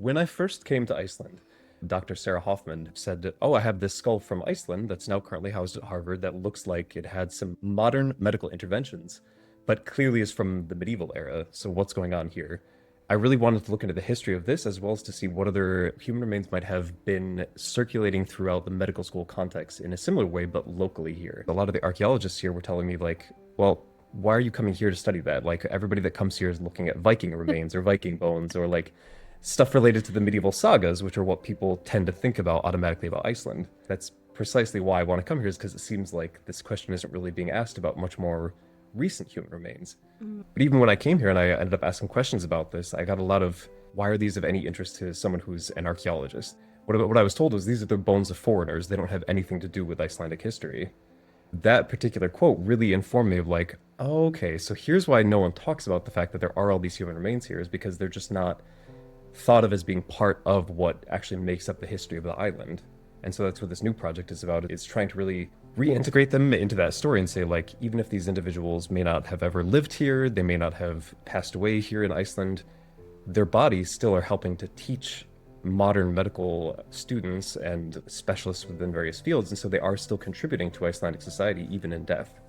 When I first came to Iceland, Dr. Sarah Hoffman said, "Oh, I have this skull from Iceland that's now currently housed at Harvard that looks like it had some modern medical interventions, but clearly is from the medieval era. So what's going on here?" I really wanted to look into the history of this as well as to see what other human remains might have been circulating throughout the medical school context in a similar way, but locally here. A lot of the archaeologists here were telling me, like, well, why are you coming here to study that? Like, everybody that comes here is looking at Viking remains or Viking bones or like stuff related to the medieval sagas, which are what people tend to think about automatically about Iceland. That's precisely why I want to come here, is because it seems like this question isn't really being asked about much more recent human remains. But even when I came here and I ended up asking questions about this, I got a lot of, why are these of any interest to someone who's an archaeologist? What I was told was these are the bones of foreigners. They don't have anything to do with Icelandic history. That particular quote really informed me of like, oh, okay, so here's why no one talks about the fact that there are all these human remains here, is because they're just not thought of as being part of what actually makes up the history of the island. And so that's what this new project is about. It's trying to really reintegrate them into that story and say, like, even if these individuals may not have ever lived here, they may not have passed away here in Iceland, their bodies still are helping to teach modern medical students and specialists within various fields. And so they are still contributing to Icelandic society, even in death.